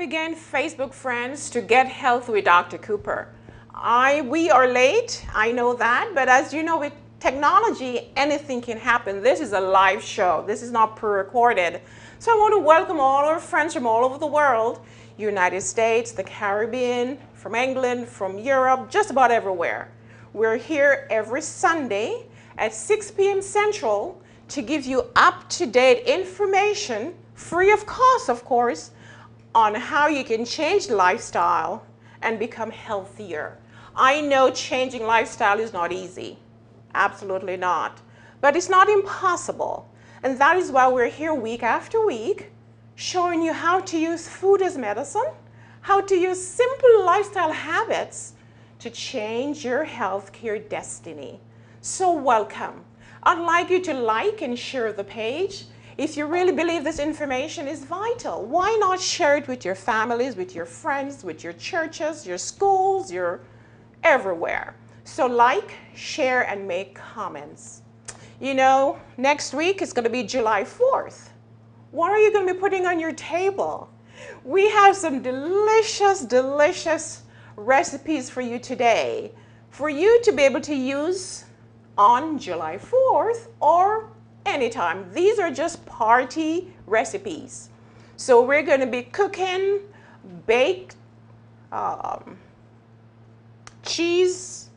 again, Facebook friends, to Get Healthy with Dr. Cooper. We are late, I know that, but as you know, with technology, anything can happen. This is a live show. This is not pre-recorded. So I want to welcome all our friends from all over the world, United States, the Caribbean, from England, from Europe, just about everywhere. We're here every Sunday at 6 p.m. Central to give you up-to-date information, free of cost, of course, on how you can change lifestyle and become healthier. I know changing lifestyle is not easy. Absolutely not. But it's not impossible. And that is why we're here week after week, showing you how to use food as medicine, how to use simple lifestyle habits to change your healthcare destiny. So welcome. I'd like you to like and share the page. If you really believe this information is vital, why not share it with your families, with your friends, with your churches, your schools, your everywhere. So like, share, and make comments. You know, next week is going to be July 4th. What are you going to be putting on your table? We have some delicious, delicious recipes for you today, for you to be able to use on July 4th or anytime. These are just party recipes. So we're going to be cooking baked cheese.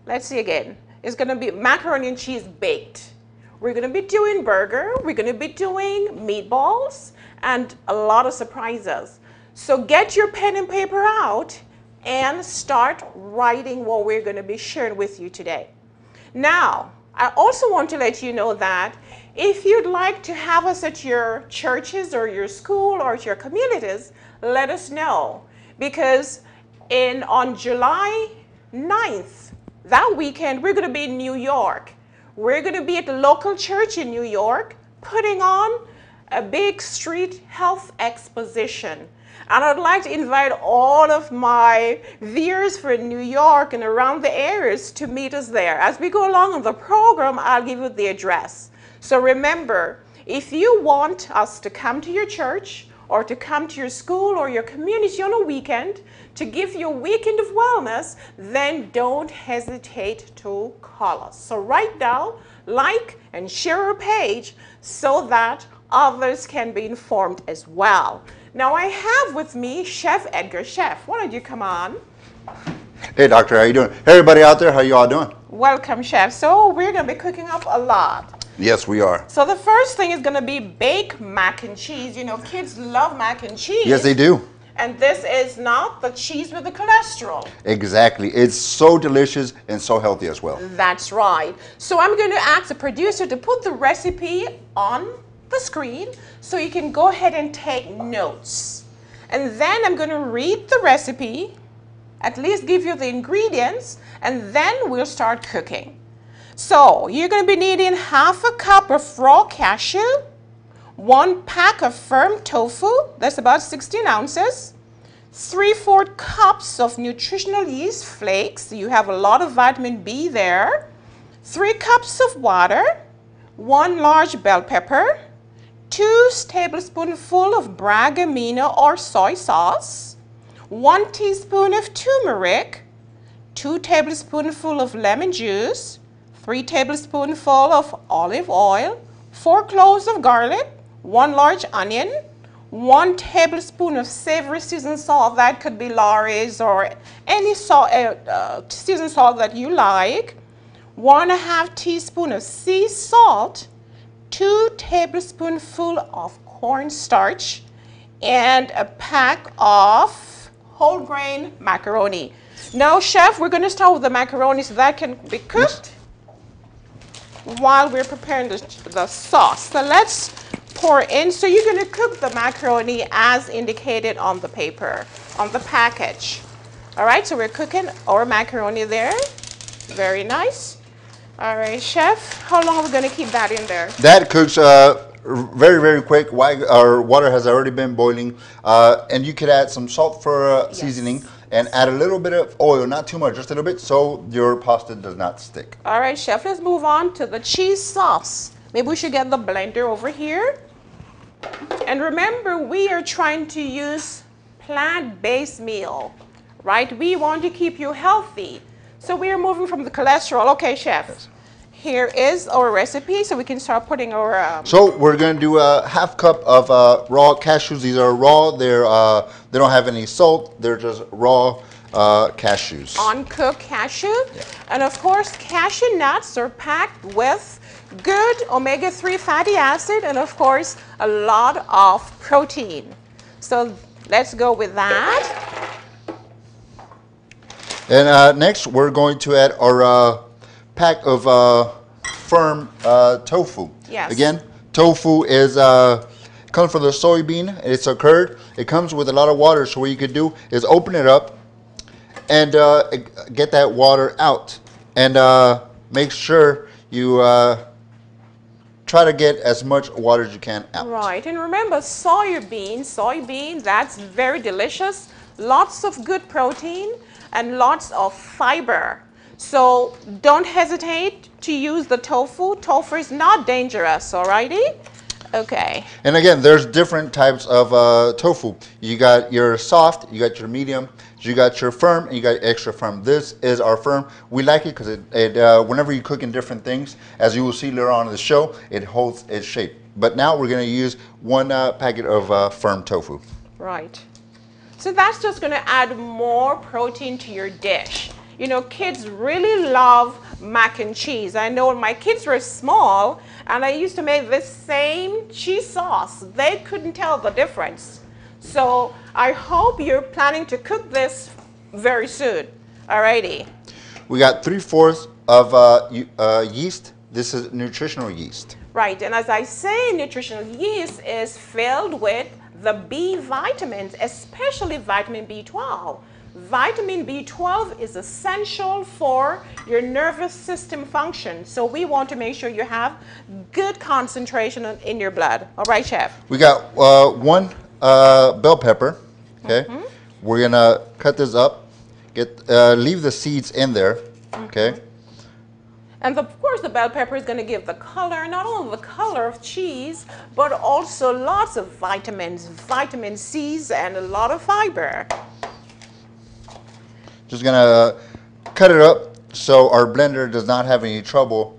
Let's see again. It's going to be macaroni and cheese baked. We're going to be doing burger. We're going to be doing meatballs and a lot of surprises. So get your pen and paper out and start writing what we're going to be sharing with you today. Now, I also want to let you know that if you'd like to have us at your churches or your school or at your communities, let us know. Because on July 9th, that weekend, we're going to be in New York. We're going to be at the local church in New York putting on a big street health exposition. And I'd like to invite all of my viewers from New York and around the areas to meet us there. As we go along in the program, I'll give you the address. So remember, if you want us to come to your church or to come to your school or your community on a weekend to give you a weekend of wellness, then don't hesitate to call us. So right now, like and share our page so that others can be informed as well. Now I have with me Chef Edgar. Chef, why don't you come on? Hey doctor, how you doing? Hey everybody out there, how you all doing? Welcome, Chef. So we're going to be cooking up a lot. Yes, we are. So the first thing is going to be baked mac and cheese. You know, kids love mac and cheese. Yes, they do. And this is not the cheese with the cholesterol. Exactly. It's so delicious and so healthy as well. That's right. So I'm going to ask the producer to put the recipe on the screen so you can go ahead and take notes. And then I'm going to read the recipe, at least give you the ingredients, and then we'll start cooking. So you're going to be needing half a cup of raw cashew, 1 pack of firm tofu, that's about 16 ounces, 3/4 cups of nutritional yeast flakes, you have a lot of vitamin B there, 3 cups of water, 1 large bell pepper, 2 tablespoonfuls of Bragamino or soy sauce, 1 teaspoon of turmeric, 2 tablespoonfuls of lemon juice, 3 tablespoonfuls of olive oil, 4 cloves of garlic, 1 large onion, 1 tablespoon of savory seasoned salt. That could be Lawry's or any salt, seasoned salt that you like, 1.5 teaspoons of sea salt, 2 tablespoonfuls of cornstarch, and a pack of whole grain macaroni. Now, Chef, we're going to start with the macaroni so that can be cooked while we're preparing the sauce. So let's pour in. So you're going to cook the macaroni as indicated on the paper, on the package. All right, so we're cooking our macaroni there. Very nice. All right, Chef, how long are we going to keep that in there? That cooks very, very quick. Our water has already been boiling. And you could add some salt for seasoning and add a little bit of oil, not too much, just a little bit, so your pasta does not stick. All right, Chef, let's move on to the cheese sauce. Maybe we should get the blender over here. And remember, we are trying to use plant-based meal, right? We want to keep you healthy. So we are moving from the cholesterol. Okay, Chef. Yes. Here is our recipe, so we can start putting our... So we're going to do a half cup of raw cashews. These are raw. They don't have any salt. They're just raw cashews. Uncooked cashew. Yeah. And of course, cashew nuts are packed with good omega-3 fatty acid and of course, a lot of protein. So let's go with that. And next, we're going to add our pack of firm tofu. Yes. Again, tofu is comes from the soybean. It's a curd. It comes with a lot of water. So what you could do is open it up and get that water out, and make sure you try to get as much water as you can out. Right, and remember soybean, that's very delicious. Lots of good protein and lots of fiber. So don't hesitate to use the tofu. Tofu is not dangerous, alrighty? Okay. And again, there's different types of tofu. You got your soft, you got your medium, you got your firm, and you got extra firm. This is our firm. We like it because whenever you cook in different things, as you will see later on in the show, it holds its shape. But now we're going to use one packet of firm tofu. Right. So that's just going to add more protein to your dish. You know, kids really love mac and cheese. I know when my kids were small and I used to make this same cheese sauce, they couldn't tell the difference. So I hope you're planning to cook this very soon. Alrighty. We got 3/4 of yeast. This is nutritional yeast. Right, and as I say, nutritional yeast is filled with the B vitamins, especially vitamin B12. Vitamin B12 is essential for your nervous system function. So we want to make sure you have good concentration in your blood. All right, Chef? We got one bell pepper. Okay. We're going to cut this up. Leave the seeds in there. Okay. And of course, the bell pepper is going to give the color, not only the color of cheese, but also lots of vitamins, vitamin C's, and a lot of fiber. Just gonna cut it up so our blender does not have any trouble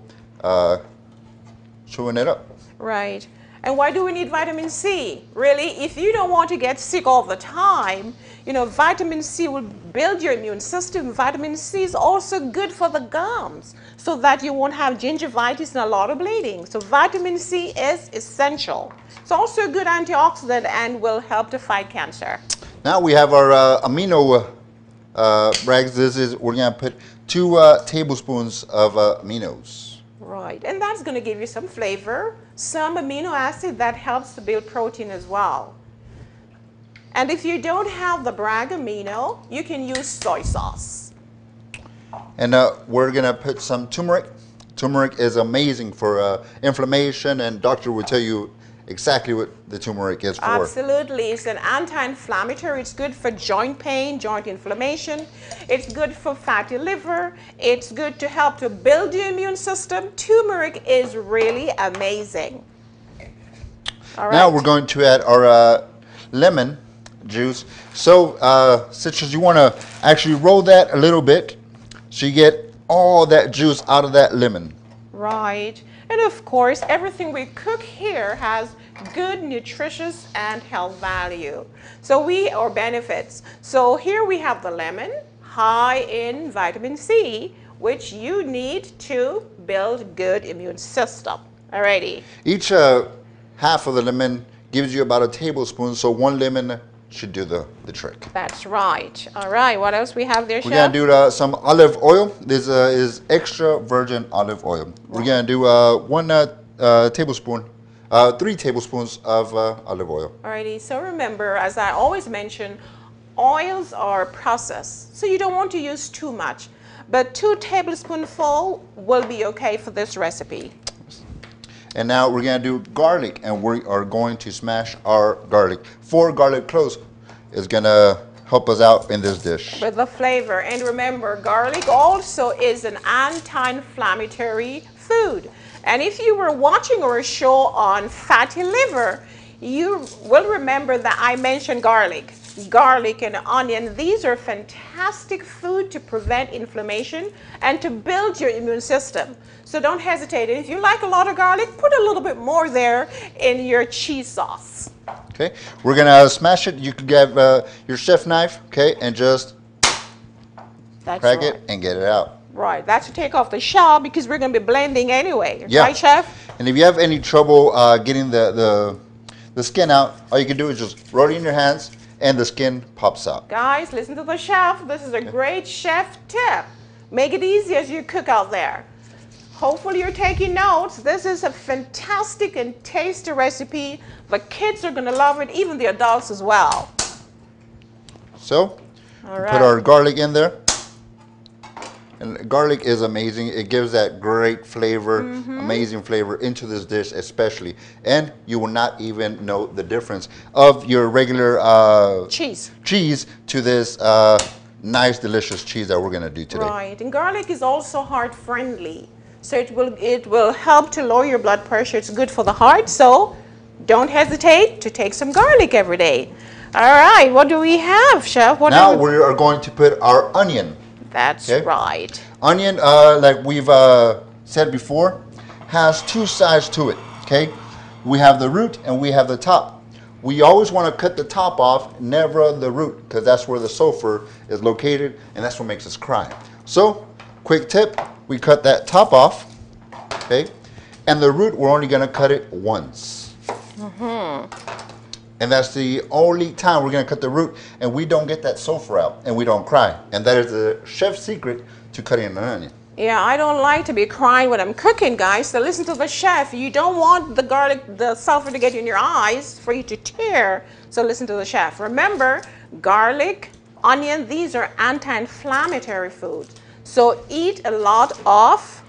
chewing it up. Right. And why do we need vitamin C? Really, if you don't want to get sick all the time, you know, vitamin C will build your immune system. Vitamin C is also good for the gums so that you won't have gingivitis and a lot of bleeding. So vitamin C is essential. It's also a good antioxidant and will help to fight cancer. Now we have our amino rags. We're gonna put 2 tablespoons of aminos. Right, and that's going to give you some flavor, some amino acid that helps to build protein as well. And if you don't have the Bragg amino, you can use soy sauce. And we're gonna put some turmeric. Turmeric is amazing for inflammation, and doctor will tell you exactly what the turmeric is for. Absolutely. It's an anti-inflammatory. It's good for joint pain, joint inflammation. It's good for fatty liver. It's good to help to build your immune system. Turmeric is really amazing. All right. Now we're going to add our lemon juice. So citrus, you want to actually roll that a little bit so you get all that juice out of that lemon. Right. And of course, everything we cook here has good nutritious and health value. Or benefits. So here we have the lemon, high in vitamin C, which you need to build good immune system. Alrighty. Each half of the lemon gives you about a tablespoon, so 1 lemon should do the trick. That's right. All right, what else we have there, Chef? We're gonna do some olive oil. This is extra virgin olive oil. We're gonna do 1 tablespoon, 3 tablespoons of olive oil. Alrighty, so remember, as I always mention, oils are processed, so you don't want to use too much, but 2 tablespoonfuls will be okay for this recipe. And now we're gonna do garlic, and we are going to smash our garlic. 4 garlic cloves is gonna help us out in this dish. With the flavor. And remember, garlic also is an anti-inflammatory food. And if you were watching our show on fatty liver, you will remember that I mentioned garlic. garlic and onion. These are fantastic food to prevent inflammation and to build your immune system. So don't hesitate. And if you like a lot of garlic, put a little bit more there in your cheese sauce. Okay, we're gonna smash it. You could get your chef knife, okay, and just crack it and get it out. Right, that's to take off the shell because we're gonna be blending anyway. Yeah. Right, Chef? And if you have any trouble getting the skin out, all you can do is just roll it in your hands and the skin pops out. Guys, listen to the chef. This is a great chef tip. Make it easy as you cook out there. Hopefully you're taking notes. This is a fantastic and tasty recipe. The kids are gonna love it, even the adults as well. So, put our garlic in there. And garlic is amazing. It gives that great flavor, amazing flavor into this dish especially. And you will not even know the difference of your regular cheese to this nice, delicious cheese that we're gonna do today. Right, and garlic is also heart friendly. So it will help to lower your blood pressure. It's good for the heart. So don't hesitate to take some garlic every day. All right, what do we have, Chef? Now we are going to put our onion. That's right. Onion, like we've said before, has two sides to it, okay? We have the root and we have the top. We always want to cut the top off, never the root, because that's where the sulfur is located and that's what makes us cry. So, quick tip, we cut that top off, okay? And the root, we're only going to cut it once. And that's the only time we're going to cut the root and we don't get that sulfur out and we don't cry. And that is the chef's secret to cutting an onion. Yeah, I don't like to be crying when I'm cooking, guys. So listen to the chef. You don't want the garlic, the sulfur to get in your eyes for you to tear. So listen to the chef. Remember, garlic, onion, these are anti-inflammatory foods. So eat a lot of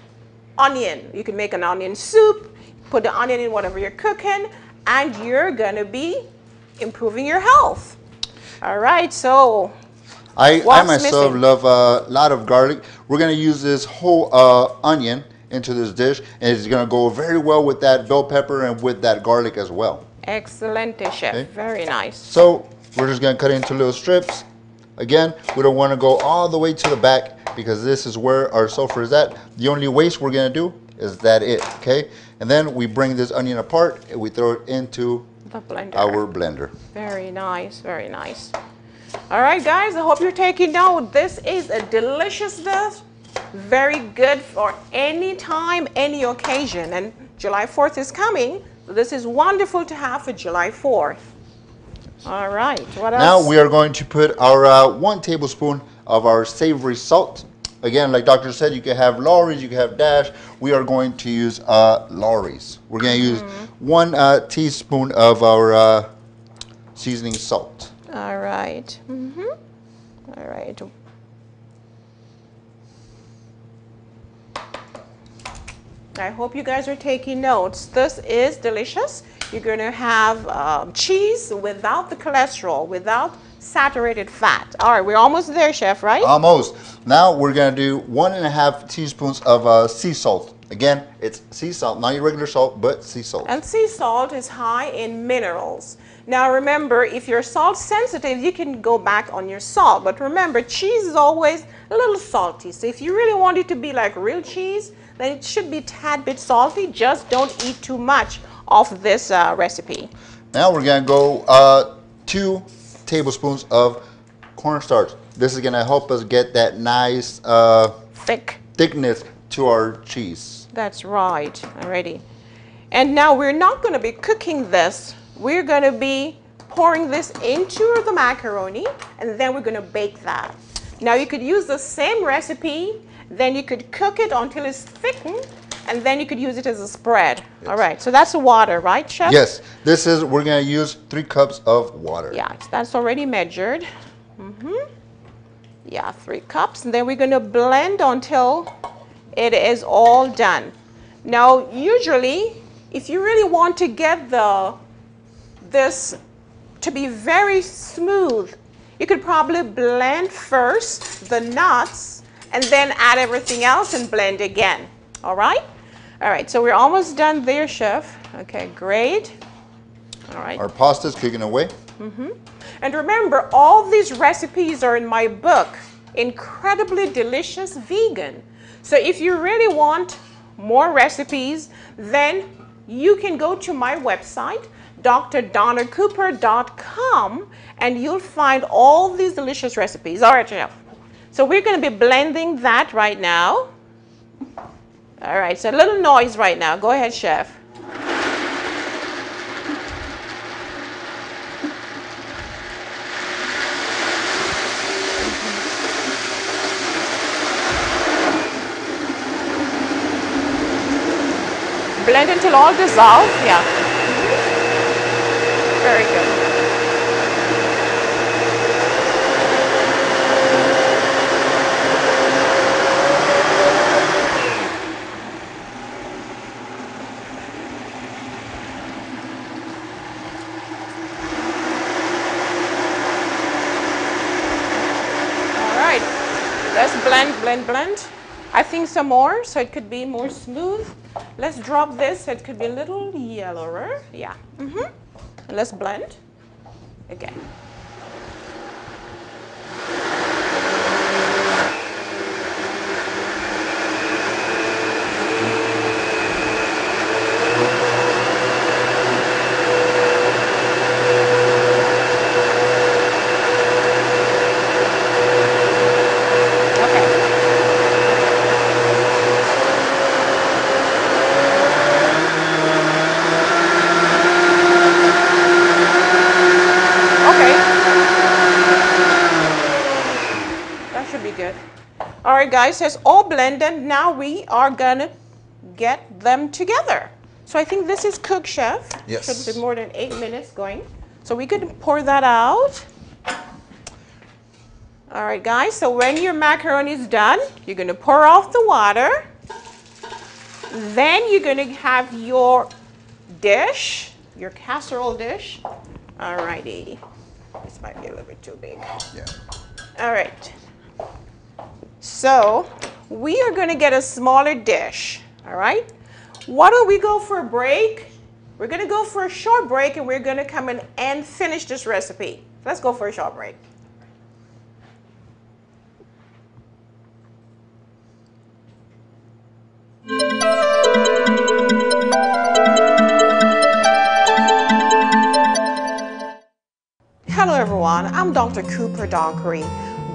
onion. You can make an onion soup, put the onion in whatever you're cooking, and you're going to be improving your health. All right, so I myself love a lot of garlic. We're going to use this whole onion into this dish, and it's going to go very well with that bell pepper and with that garlic as well. Excellent, chef. Okay. Very nice. So we're just going to cut it into little strips. Again, we don't want to go all the way to the back because this is where our sulfur is at. The only waste we're going to do is that okay? And then we bring this onion apart and we throw it into our blender. Very nice, very nice. All right, guys, I hope you're taking note. This is a delicious dish, very good for any time, any occasion. And July 4th is coming. So this is wonderful to have for July 4th. All right, what else? Now we are going to put our 1 tablespoon of our savory salt. Again, like Doctor said, you can have Lawry's, you can have Dash. We are going to use Lawry's. We're going to use 1 teaspoon of our seasoning salt. All right. All right. I hope you guys are taking notes. This is delicious. You're going to have cheese without the cholesterol, without saturated fat. All right, we're almost there, Chef, right? Almost. Now we're going to do 1.5 teaspoons of sea salt. Again, it's sea salt, not your regular salt, but sea salt. And sea salt is high in minerals. Now remember, if you're salt sensitive, you can go back on your salt. But remember, cheese is always a little salty. So if you really want it to be like real cheese, then it should be a tad bit salty. Just don't eat too much of this recipe. Now we're going to go 2 tablespoons of cornstarch. This is going to help us get that nice thickness to our cheese. That's right. Alrighty. And now we're not going to be cooking this. We're going to be pouring this into the macaroni, and then we're going to bake that. Now you could use the same recipe, then you could cook it until it's thickened, and then you could use it as a spread. Yes. All right, so that's the water, right, Chef? Yes, this is, we're going to use 3 cups of water. Yeah, that's already measured. Yeah, 3 cups, and then we're going to blend until it is all done. Now, usually, if you really want to get this to be very smooth, you could probably blend first the nuts and then add everything else and blend again. All right? All right, so we're almost done there, Chef. Okay, great. All right. Our pasta's cooking away. And remember, all these recipes are in my book, Incredibly Delicious Vegan. So if you really want more recipes, then you can go to my website, drdonacooper.com, and you'll find all these delicious recipes. All right, Chef. So we're going to be blending that right now. All right, so a little noise right now. Go ahead, Chef. Blend until all dissolve. Yeah. Very good. All right. Let's blend, blend, blend. I think some more, so it could be more smooth. Let's drop this so it could be a little yellower. Yeah. And let's blend again. All right, guys, it's all blended. Now we are gonna get them together. So I think this is cooked, Chef. Yes. Should be more than 8 minutes going. So we could pour that out. All right, guys, so when your macaroni is done, you're gonna pour off the water. Then you're gonna have your dish, your casserole dish. All righty. This might be a little bit too big. Yeah. All right. So we are going to get a smaller dish, all right? Why don't we go for a break? We're going to go for a short break, and we're going to come in and finish this recipe. Let's go for a short break. Hello everyone, I'm Dr. Cooper Dockery,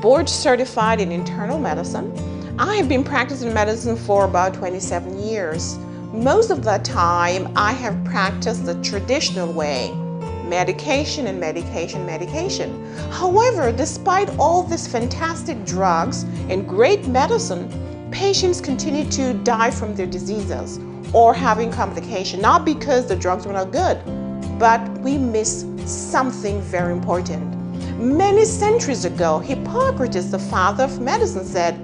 board certified in internal medicine. I have been practicing medicine for about 27 years. Most of that time I have practiced the traditional way, medication and medication, medication. However, despite all these fantastic drugs and great medicine, patients continue to die from their diseases or having complications, not because the drugs were not good, but we miss something very important. Many centuries ago, Hippocrates, the father of medicine, said,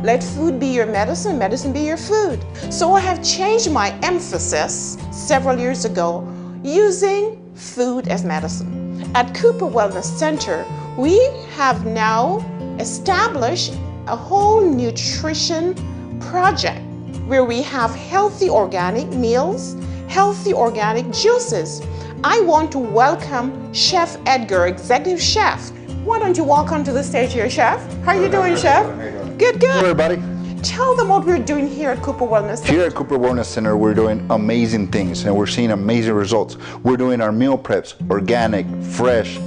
"Let food be your medicine, medicine be your food." So I have changed my emphasis several years ago using food as medicine. At Cooper Wellness Center, we have now established a whole nutrition project where we have healthy organic meals, healthy organic juices. I want to welcome Chef Edgar, Executive Chef. Why don't you walk onto the stage here, Chef? How are you doing, Chef? Good, good. Hello, everybody. Tell them what we're doing here at Cooper Wellness Center. Here at Cooper Wellness Center, we're doing amazing things and we're seeing amazing results. We're doing our meal preps, organic, fresh,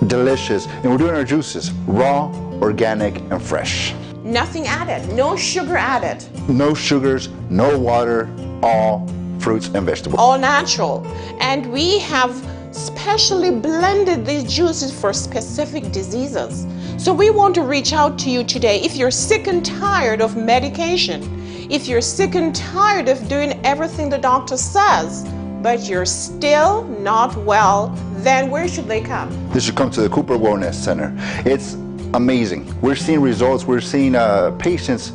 delicious, and we're doing our juices, raw, organic, and fresh. Nothing added, no sugar added. No sugars, no water, all fruits and vegetables. All natural. And we have specially blended these juices for specific diseases. So we want to reach out to you today. If you're sick and tired of medication, if you're sick and tired of doing everything the doctor says, but you're still not well, then where should they come? They should come to the Cooper Wellness Center. It's amazing. We're seeing results. We're seeing patients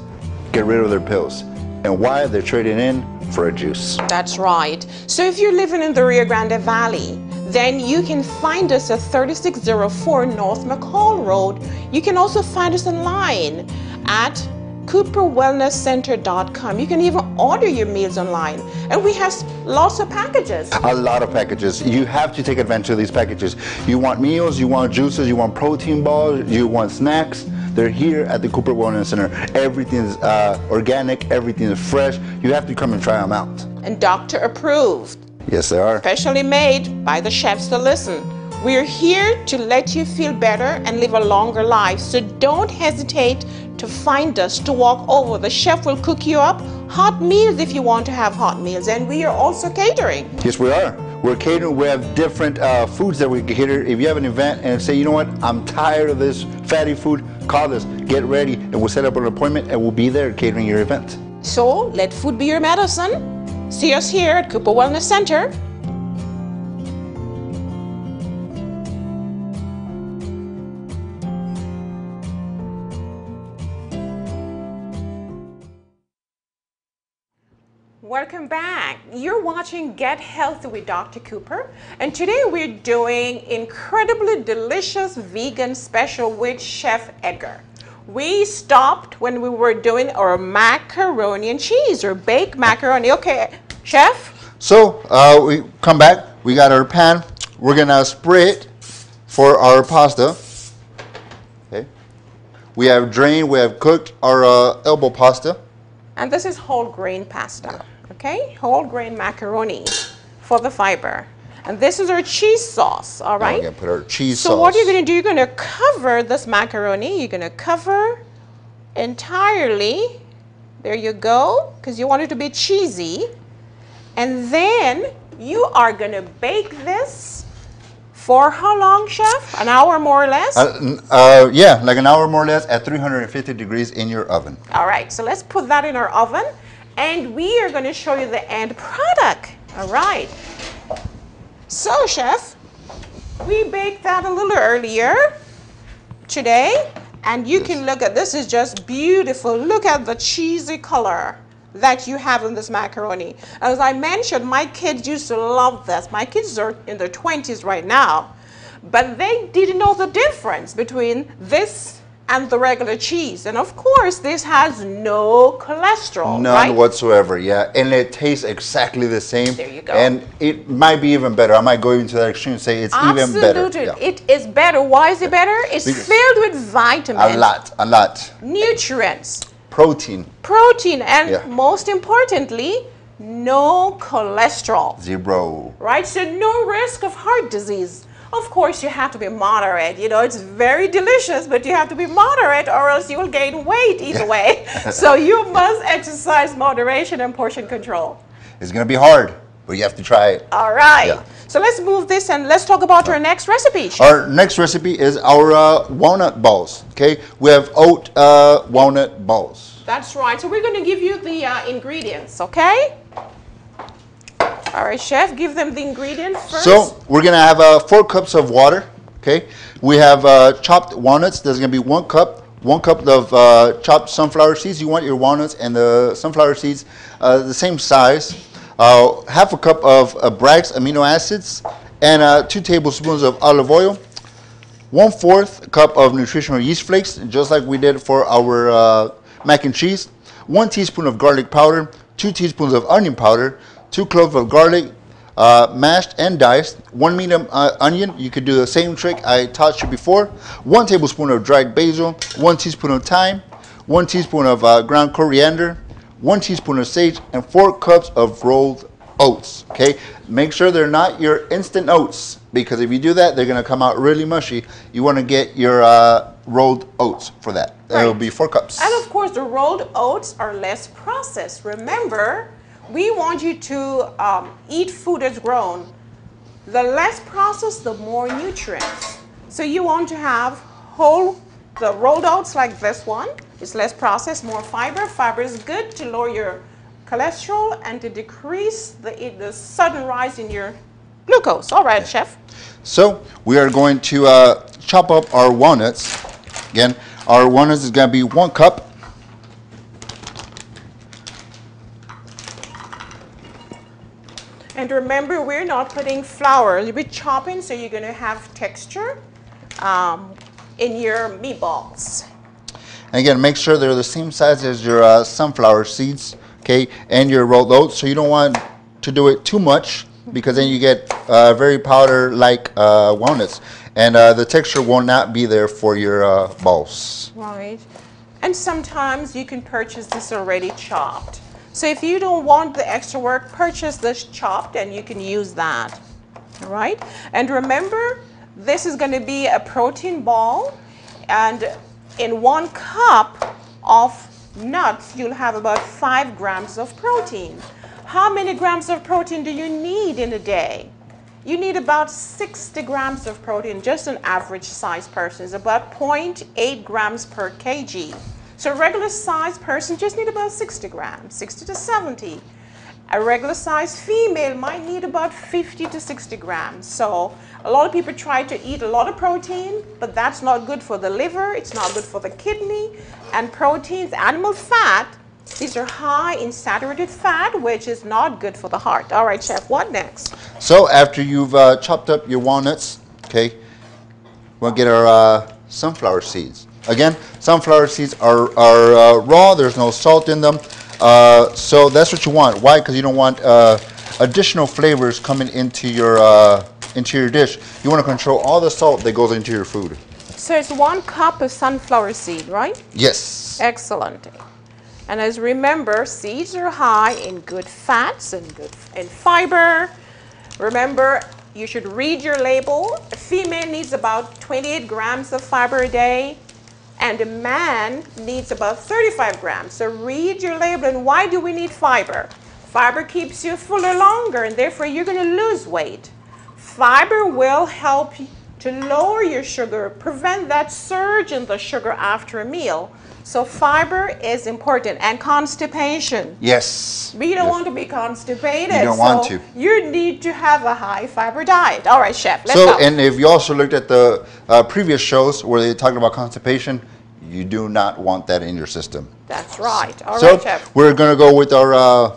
get rid of their pills. And why? They're trading in for a juice. That's right. So if you're living in the Rio Grande Valley, then you can find us at 3604 North McCall Road. You can also find us online at CooperWellnessCenter.com. You can even order your meals online. And we have lots of packages. A lot of packages. You have to take advantage of these packages. You want meals, you want juices, you want protein balls, you want snacks. They're here at the Cooper Wellness Center. Everything is organic, everything is fresh. You have to come and try them out. And doctor approved. Yes, they are. Specially made by the chefs to listen. We're here to let you feel better and live a longer life. So don't hesitate to find us, to walk over. The chef will cook you up hot meals if you want to have hot meals. And we are also catering. Yes, we are. We're catering. We have different foods that we cater. If you have an event and say, you know what, I'm tired of this fatty food, call us, get ready, and we'll set up an appointment and we'll be there catering your event. So let food be your medicine. See us here at Cooper Wellness Center. Welcome back. You're watching Get Healthy with Dr. Cooper, and today we're doing incredibly delicious vegan special with Chef Edgar. We stopped when we were doing our macaroni and cheese, or baked macaroni. Okay, Chef? So we come back, we got our pan, we're gonna spray it for our pasta. Okay. We have drained, we have cooked our elbow pasta. And this is whole grain pasta. Okay, whole grain macaroni for the fiber. And this is our cheese sauce, all right? We're gonna put our cheese sauce. So what you're gonna do, you're gonna cover this macaroni. You're gonna cover entirely. There you go, because you want it to be cheesy. And then you are gonna bake this for how long, Chef? An hour more or less? Yeah, like an hour more or less at 350 degrees in your oven. All right, so let's put that in our oven. And we are going to show you the end product. All right. So, Chef, we baked that a little earlier today. And you can look at this. Is just beautiful. Look at the cheesy color that you have in this macaroni. As I mentioned, my kids used to love this. My kids are in their 20s right now. But they didn't know the difference between this and the regular cheese. And of course, this has no cholesterol, None right? whatsoever, yeah. And it tastes exactly the same. There you go. And it might be even better. I might go into that extreme and say it's even better. Absolutely. Yeah. It is better. Why is it better? It's filled with vitamins. A lot. Nutrients. Protein. Protein. And Yeah. most importantly, no cholesterol. 0. Right? So no risk of heart disease. Of course, you have to be moderate. You know, it's very delicious, but you have to be moderate or else you will gain weight either way. So you must exercise moderation and portion control. It's going to be hard, but you have to try it. All right. Yeah. So let's move this and let's talk about our next recipe. Our next recipe is our walnut balls, okay? We have oat walnut balls. That's right. So we're going to give you the ingredients, okay? All right, Chef, give them the ingredients first. So we're going to have 4 cups of water, okay? We have chopped walnuts. There's going to be 1 cup. 1 cup of chopped sunflower seeds. You want your walnuts and the sunflower seeds the same size. Half a cup of Bragg's amino acids, and 2 tablespoons of olive oil. 1/4 cup of nutritional yeast flakes, just like we did for our mac and cheese. 1 teaspoon of garlic powder. 2 teaspoons of onion powder. 2 cloves of garlic, mashed and diced. 1 medium onion. You could do the same trick I taught you before. 1 tablespoon of dried basil. 1 teaspoon of thyme. 1 teaspoon of ground coriander. 1 teaspoon of sage, and 4 cups of rolled oats. Okay, make sure they're not your instant oats, because if you do that, they're going to come out really mushy. You want to get your rolled oats for that. Right. It'll be 4 cups. And of course, the rolled oats are less processed. Remember, we want you to eat food that's grown. The less processed, the more nutrients. So you want to have the rolled oats like this one. It's less processed, more fiber. Fiber is good to lower your cholesterol and to decrease the sudden rise in your glucose. All right, Chef. So we are going to chop up our walnuts. Again, our walnuts is going to be 1 cup. And remember, we're not putting flour. You'll be chopping, so you're going to have texture in your meatballs. And again, make sure they're the same size as your sunflower seeds, okay, and your rolled oats. So you don't want to do it too much because then you get very powder-like walnuts, and the texture will not be there for your balls. Right. And sometimes you can purchase this already chopped. So if you don't want the extra work, purchase this chopped and you can use that. All right. And remember, this is going to be a protein ball, and in 1 cup of nuts, you'll have about 5 grams of protein. How many grams of protein do you need in a day? You need about 60 grams of protein. Just an average size person is about 0.8 grams per kg. So a regular size person just need about 60 grams, 60 to 70. A regular size female might need about 50 to 60 grams. So a lot of people try to eat a lot of protein, but that's not good for the liver, it's not good for the kidney. And proteins, animal fat, these are high in saturated fat, which is not good for the heart. All right, Chef, what next? So after you've chopped up your walnuts, okay, we'll get our sunflower seeds. Again, sunflower seeds are raw. There's no salt in them. So that's what you want. Why? Because you don't want additional flavors coming into your dish. You want to control all the salt that goes into your food. So it's 1 cup of sunflower seed, right? Yes. Excellent. And as remember, seeds are high in good fats and good in fiber. Remember, you should read your label. A female needs about 28 grams of fiber a day, and a man needs about 35 grams. So read your label. And why do we need fiber? Fiber keeps you fuller longer, and therefore you're going to lose weight. Fiber will help you to lower your sugar, prevent that surge in the sugar after a meal. So fiber is important, and constipation. Yes. But you don't want to be constipated. You don't want to. You need to have a high fiber diet. All right, Chef, let's go. go. And if you also looked at the previous shows where they talked about constipation, you do not want that in your system. That's right. All right, Chef. So we're going to go with our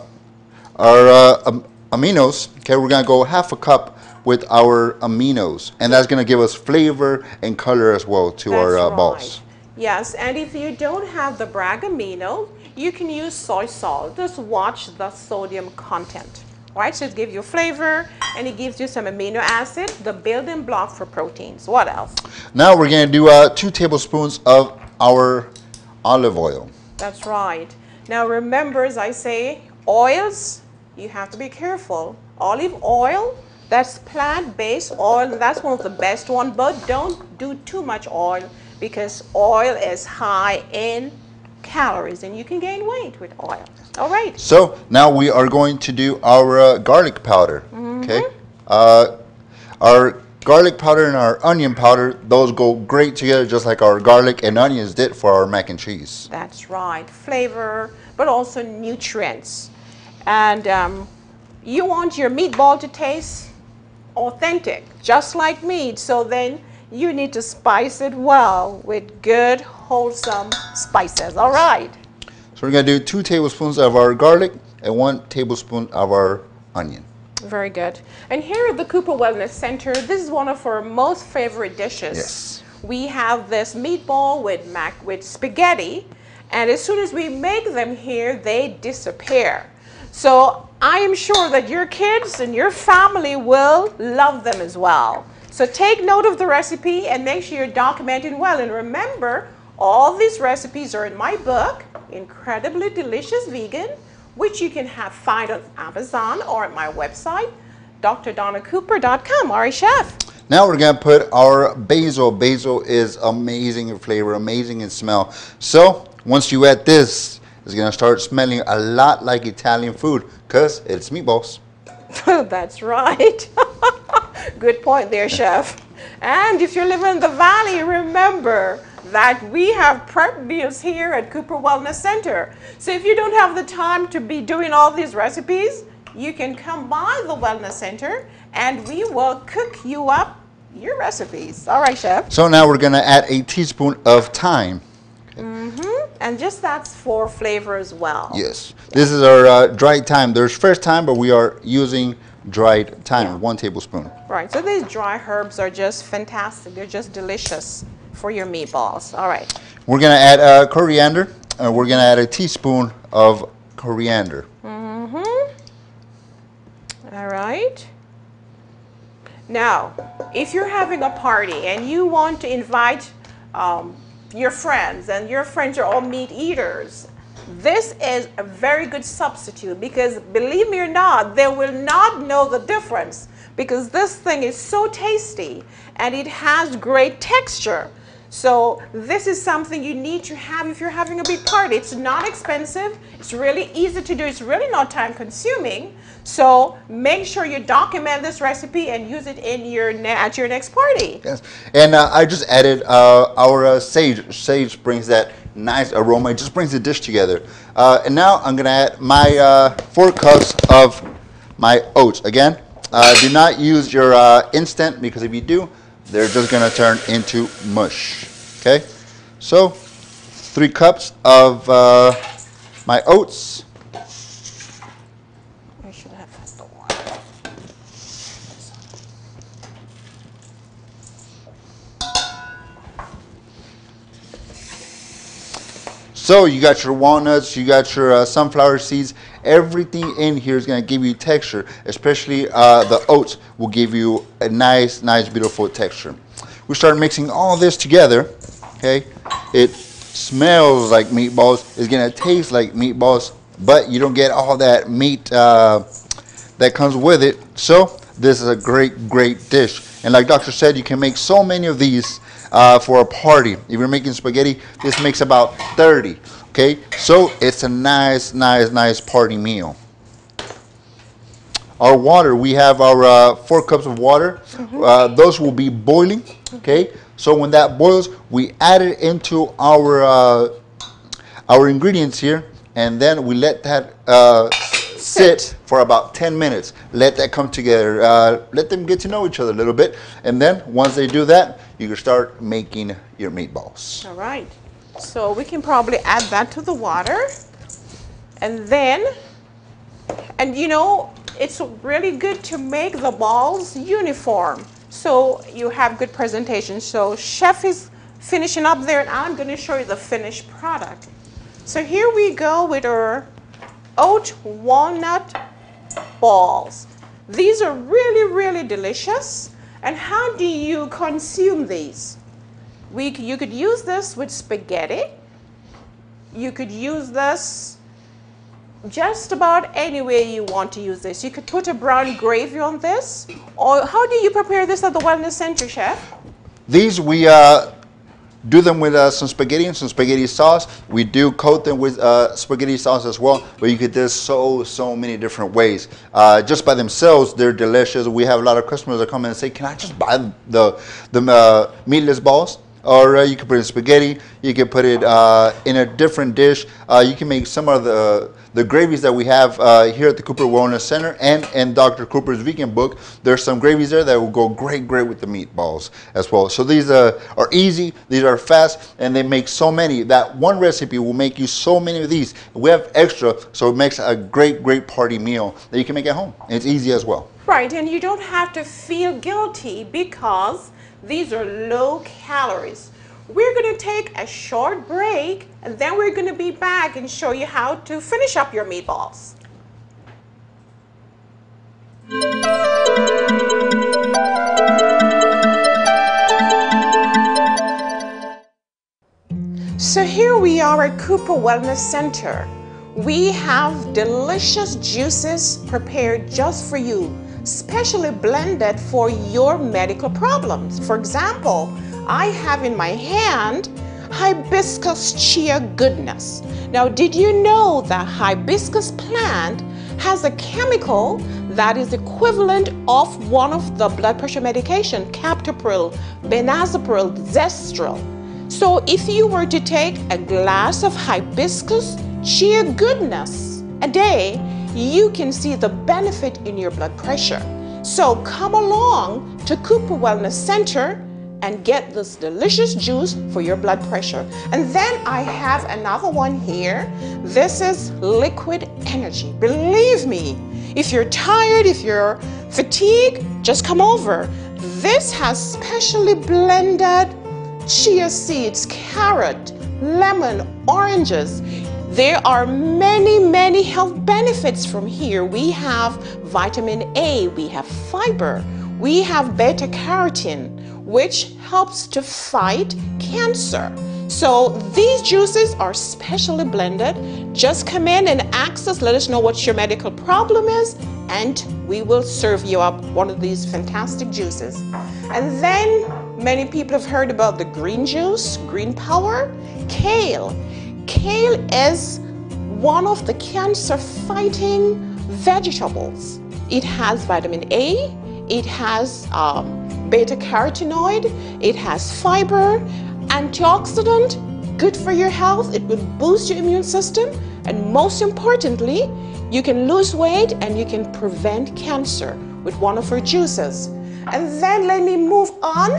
aminos. Okay, we're going to go 1/2 cup with our aminos, and that's going to give us flavor and color as well to our balls. Yes, and if you don't have the Bragg amino, you can use soy salt. Just watch the sodium content. Right, so it gives you flavor and it gives you some amino acid, the building block for proteins. What else? Now we're going to do 2 tablespoons of our olive oil. That's right. Now remember, as I say, oils, you have to be careful. Olive oil, that's plant-based oil, and that's one of the best ones, but don't do too much oil because oil is high in calories and you can gain weight with oil. All right. So now we are going to do our garlic powder. Okay. Our garlic powder and our onion powder, those go great together, just like our garlic and onions did for our mac and cheese. That's right. Flavor, but also nutrients. And you want your meatball to taste authentic, just like meat. So then you need to spice it well with good, wholesome spices. All right. So we're going to do 2 tablespoons of our garlic and 1 tablespoon of our onion. Very good. And here at the Cooper Wellness Center, this is one of our most favorite dishes. Yes. We have this meatball with spaghetti, and as soon as we make them here, they disappear. So I am sure that your kids and your family will love them as well. So take note of the recipe and make sure you're documenting well. And remember, all these recipes are in my book, Incredibly Delicious Vegan, which you can find on Amazon or at my website, drdonacooper.com. All right, Chef. Now we're going to put our basil. Basil is amazing in flavor, amazing in smell. So once you add this, it's going to start smelling a lot like Italian food because it's meatballs. That's right. Good point there, Chef. And if you're living in the Valley, remember that we have prep meals here at Cooper Wellness Center. So if you don't have the time to be doing all these recipes, you can come by the Wellness Center and we will cook you up your recipes. All right, Chef. So now we're going to add a teaspoon of thyme. And just that's for flavor as well. Yes. This is our dried thyme. There's fresh thyme, but we are using dried thyme, 1 tablespoon. Right. So these dry herbs are just fantastic. They're just delicious for your meatballs. All right. We're gonna add coriander, and we're gonna add a teaspoon of coriander. All right. Now, if you're having a party and you want to invite your friends, and your friends are all meat eaters, this is a very good substitute, because believe me or not, they will not know the difference, because this thing is so tasty and it has great texture. So this is something you need to have if you're having a big party. It's not expensive. It's really easy to do. It's really not time consuming. So make sure you document this recipe and use it in at your next party. Yes, and I just added our sage. Sage brings that nice aroma. It just brings the dish together. And now I'm gonna add my 4 cups of my oats. Again, do not use your instant, because if you do, they're just gonna turn into mush. Okay, so 3 cups of my oats. I should have had the water. So you got your walnuts, you got your sunflower seeds. Everything in here is going to give you texture, especially the oats will give you a nice, beautiful texture. We start mixing all this together, okay? It smells like meatballs. It's going to taste like meatballs, but you don't get all that meat that comes with it. So this is a great dish. And like Doctor said, you can make so many of these for a party. If you're making spaghetti, this makes about 30. Okay, so it's a nice party meal. Our water, we have our 4 cups of water. Those will be boiling. Okay, so when that boils, we add it into our ingredients here, and then we let that sit for about 10 minutes. Let that come together. Let them get to know each other a little bit, and then once they do that, you can start making your meatballs. All right. So we can probably add that to the water, and then, and you know, it's really good to make the balls uniform so you have good presentation. So Chef is finishing up there, and I'm going to show you the finished product. So here we go with our oat walnut balls. These are really delicious. And how do you consume these? You could use this with spaghetti. You could use this just about any way you want to use this. You could put a brown gravy on this. Or how do you prepare this at the Wellness Center, Chef? These we do them with some spaghetti and some spaghetti sauce. We do coat them with spaghetti sauce as well, but you could do so many different ways. Just by themselves, they're delicious. We have a lot of customers that come in and say, can I just buy the meatless balls? Or you can put it in spaghetti. You can put it in a different dish. You can make some of the gravies that we have here at the Cooper Wellness Center and in Dr. Cooper's vegan book. There's some gravies there that will go great with the meatballs as well. So these are easy. These are fast, and they make so many. That one recipe will make you so many of these. We have extra, so it makes a great party meal that you can make at home. And it's easy as well. Right, and you don't have to feel guilty because these are low calories. We're going to take a short break, and then we're going to be back and show you how to finish up your meatballs. So here we are at Cooper Wellness Center. We have delicious juices prepared just for you, specially blended for your medical problems. For example, I have in my hand hibiscus chia goodness. Now, did you know that hibiscus plant has a chemical that is equivalent of one of the blood pressure medication, captopril, benazepril, zestril? So if you were to take a glass of hibiscus chia goodness a day, you can see the benefit in your blood pressure. So come along to Cooper Wellness Center and get this delicious juice for your blood pressure. And then I have another one here. This is liquid energy. Believe me, if you're tired, if you're fatigued, just come over. This has specially blended chia seeds, carrot, lemon, oranges. There are many, many health benefits from here. We have vitamin A, we have fiber, we have beta carotene, which helps to fight cancer. So these juices are specially blended. Just come in and ask us, let us know what your medical problem is, and we will serve you up one of these fantastic juices. And then many people have heard about the green juice, green power, kale. Kale is one of the cancer-fighting vegetables. It has vitamin A, it has beta carotenoid, it has fiber, antioxidant, good for your health. It will boost your immune system, and most importantly, you can lose weight and you can prevent cancer with one of our juices. And then let me move on.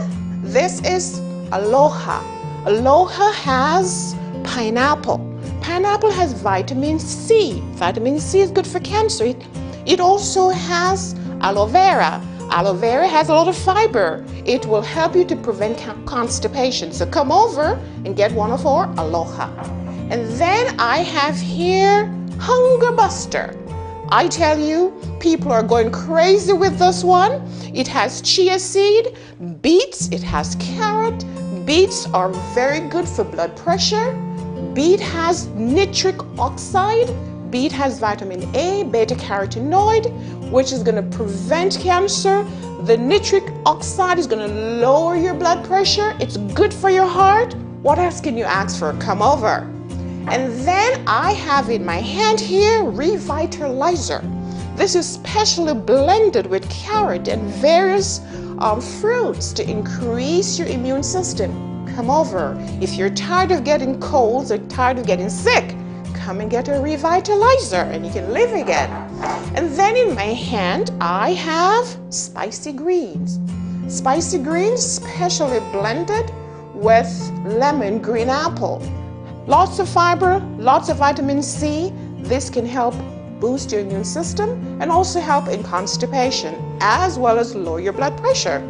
This is Aloha. Aloha has pineapple. Pineapple has vitamin C. Vitamin C is good for cancer. It also has aloe vera. Aloe vera has a lot of fiber. It will help you to prevent constipation. So come over and get one of our Aloha. And then I have here Hunger Buster. I tell you, people are going crazy with this one. It has chia seed, beets, it has carrot. Beets are very good for blood pressure. Beet has nitric oxide. Beet has vitamin A, beta carotenoid, which is going to prevent cancer. The nitric oxide is going to lower your blood pressure. It's good for your heart. What else can you ask for? Come over. And then I have in my hand here Revitalizer. This is specially blended with carrot and various fruits to increase your immune system. Come over. If you're tired of getting colds or tired of getting sick, come and get a Revitalizer and you can live again. And then in my hand, I have spicy greens. Spicy greens specially blended with lemon green apple. Lots of fiber, lots of vitamin C. This can help boost your immune system and also help in constipation, as well as lower your blood pressure.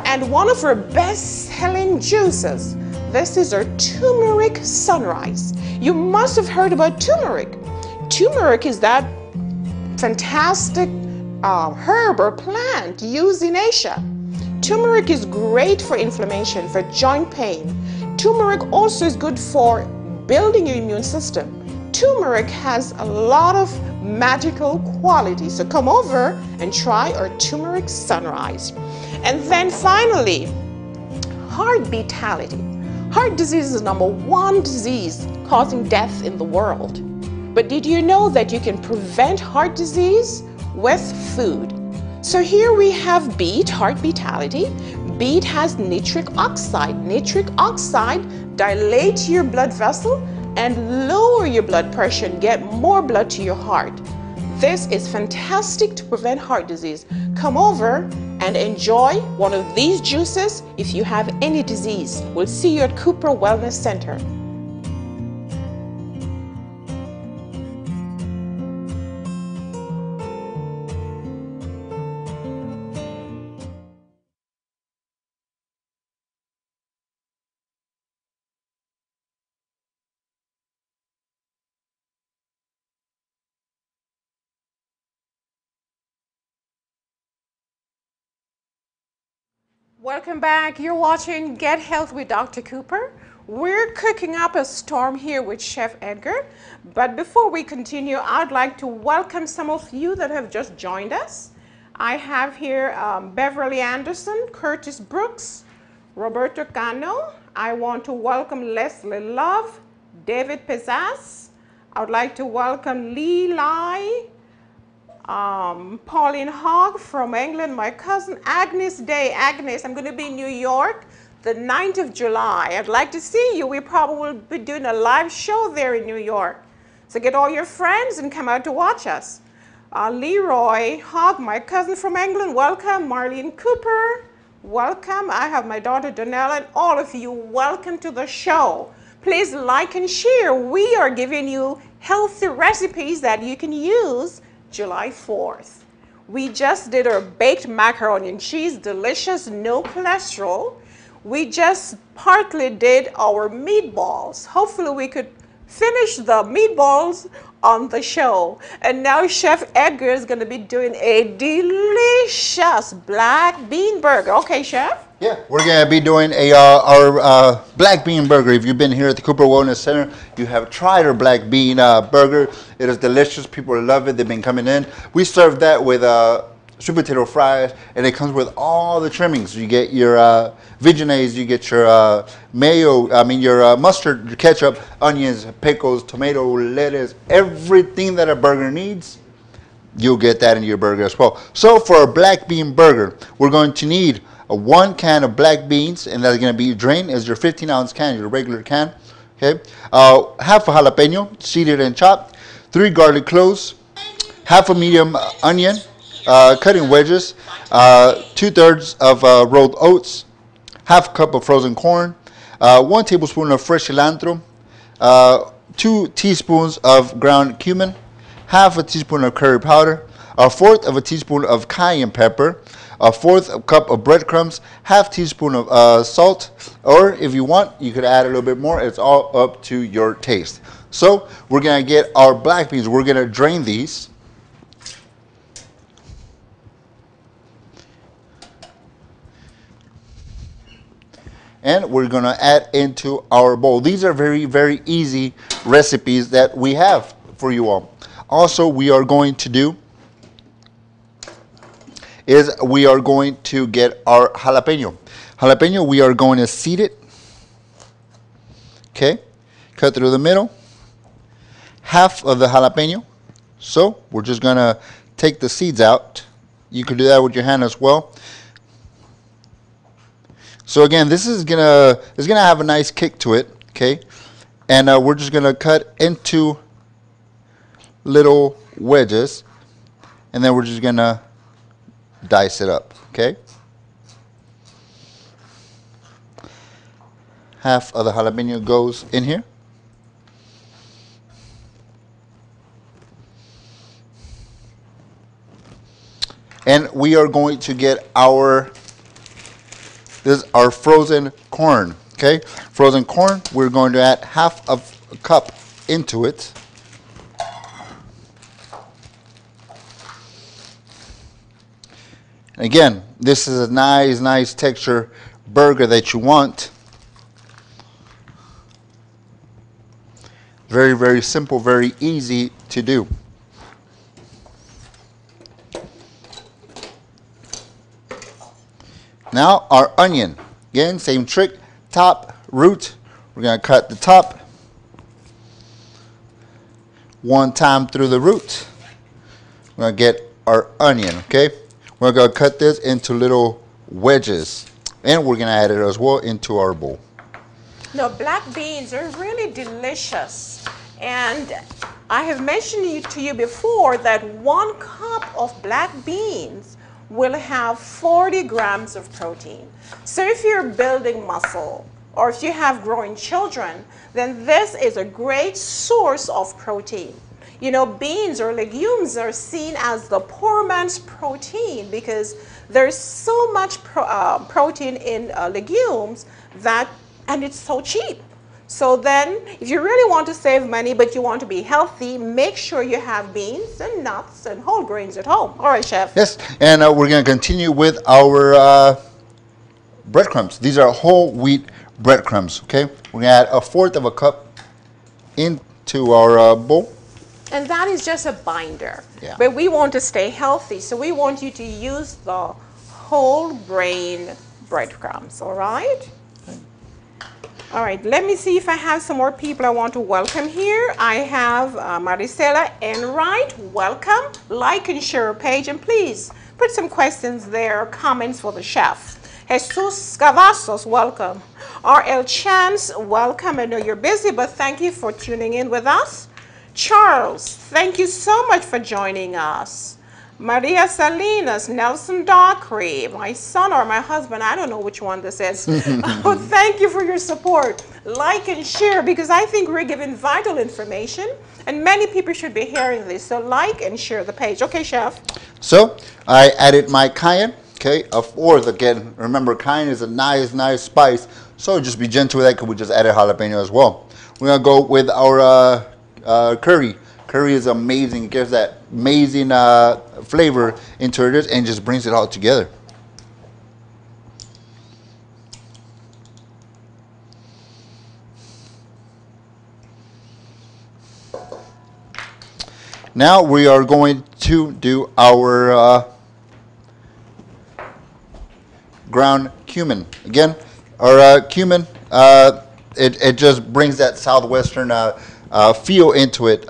And one of our best-selling juices, this is our Turmeric Sunrise. You must have heard about turmeric. Turmeric is that fantastic herb or plant used in Asia. Turmeric is great for inflammation, for joint pain. Turmeric also is good for building your immune system. Turmeric has a lot of magical qualities. So come over and try our Turmeric Sunrise. And then finally, heart vitality. Heart disease is the #1 disease causing death in the world. But did you know that you can prevent heart disease with food? So here we have beet, heart vitality. Beet has nitric oxide. Nitric oxide dilates your blood vessel and lower your blood pressure and get more blood to your heart. This is fantastic to prevent heart disease. Come over and enjoy one of these juices if you have any disease. We'll see you at Cooper Wellness Center. Welcome back. You're watching Get Health with Dr. Cooper. We're cooking up a storm here with Chef Edgar. But before we continue, I'd like to welcome some of you that have just joined us. I have here Beverly Anderson, Curtis Brooks, Roberto Cano. I want to welcome Leslie Love, David Pizzas. I would like to welcome Lee Lai, Pauline Hogg from England, my cousin Agnes Day. Agnes, I'm going to be in New York the 9th of July. I'd like to see you. We probably will be doing a live show there in New York. So get all your friends and come out to watch us. Leroy Hogg, my cousin from England, welcome. Marlene Cooper, welcome. I have my daughter Dona and all of you, welcome to the show. Please like and share. We are giving you healthy recipes that you can use July 4th. We just did our baked macaroni and cheese, delicious, no cholesterol. we just partly did our meatballs. Hopefully we could finish the meatballs on the show. And now Chef Edgar is going to be doing a delicious black bean burger. Okay, Chef? Yeah, we're going to be doing our black bean burger. If you've been here at the Cooper Wellness Center, you have tried our black bean burger. It is delicious. People love it. They've been coming in. We serve that with sweet potato fries, and it comes with all the trimmings. You get your veggies, you get your mayo, your mustard, your ketchup, onions, pickles, tomato, lettuce, everything that a burger needs. You'll get that in your burger as well. So for a black bean burger, we're going to need 1 can of black beans, and that's going to be drained as your 15-ounce can, your regular can. Okay, half a jalapeno, seeded and chopped, 3 garlic cloves, half a medium onion, cut in wedges, 2/3 of rolled oats, half a cup of frozen corn, 1 tablespoon of fresh cilantro, 2 teaspoons of ground cumin, half a teaspoon of curry powder, 1/4 of a teaspoon of cayenne pepper, 1/4 cup of breadcrumbs, half teaspoon of salt, or if you want, you could add a little bit more. It's all up to your taste. So we're gonna get our black beans. We're gonna drain these. And we're gonna add into our bowl. These are very, very easy recipes that we have for you all. Also, we are going to do is we are going to get our jalapeno. Jalapeno, we are going to seed it. Okay, cut through the middle. Half of the jalapeno. So we're just gonna take the seeds out. You can do that with your hand as well. So again, this is gonna have a nice kick to it. Okay, and we're just gonna cut into little wedges, and then we're just gonna dice it up. Okay, half of the jalapeno goes in here. And we are going to get this is our frozen corn. Okay, frozen corn, we're going to add half of a cup into it. Again, this is a nice texture burger that you want. Very, very simple, very easy to do. Now our onion. Again, same trick, top, root. We're going to cut the top 1 time through the root. We're going to get our onion, okay? We're going to cut this into little wedges, and we're going to add it as well into our bowl. Now, black beans are really delicious, and I have mentioned to you before that 1 cup of black beans will have 40 grams of protein. So if you're building muscle, or if you have growing children, then this is a great source of protein. You know, beans or legumes are seen as the poor man's protein because there's so much protein in legumes and it's so cheap. So then, if you really want to save money but you want to be healthy, make sure you have beans and nuts and whole grains at home. All right, Chef. Yes, and we're going to continue with our breadcrumbs. These are whole wheat breadcrumbs, okay? We're going to add 1/4 of a cup into our bowl. And that is just a binder. Yeah. But we want to stay healthy, so we want you to use the whole grain breadcrumbs, all right? All right, let me see if I have some more people I want to welcome here. I have Maricela Enright, welcome. Like and share our page, and please put some questions there, comments for the chef. Jesus Cavazos, welcome. R.L. Chance, welcome. I know you're busy, but thank you for tuning in with us. Charles, thank you so much for joining us. Maria Salinas, Nelson Dockery, my son or my husband, I don't know which one this is. Oh, thank you for your support. Like and share, because I think we're giving vital information and many people should be hearing this. So like and share the page. Okay, Chef. So I added my cayenne. Okay, a fourth again. Remember, cayenne is a nice spice, so just be gentle with that because we just added jalapeno as well. We're gonna go with our curry. Curry is amazing. It gives that amazing flavor into it and just brings it all together. Now we are going to do our ground cumin. Again, our cumin, it just brings that southwestern feel into it.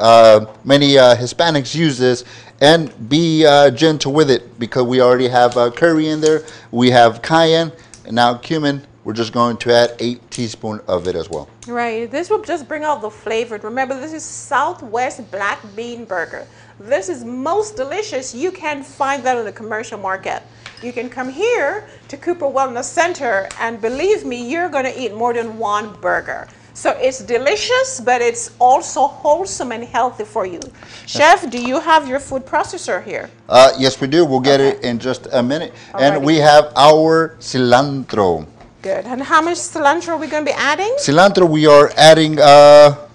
Many Hispanics use this, and be gentle with it because we already have curry in there. We have cayenne, and now cumin. We're just going to add 8 teaspoons of it as well. Right, this will just bring out the flavor. Remember, this is Southwest black bean burger. This is most delicious. You can find that in the commercial market. You can come here to Cooper Wellness Center, and believe me, you're going to eat more than one burger. So it's delicious, but it's also wholesome and healthy for you. Chef, do you have your food processor here? Yes, we do. We'll get it in just a minute. Alrighty. And we have our cilantro. Good. And how much cilantro are we going to be adding? Cilantro, we are adding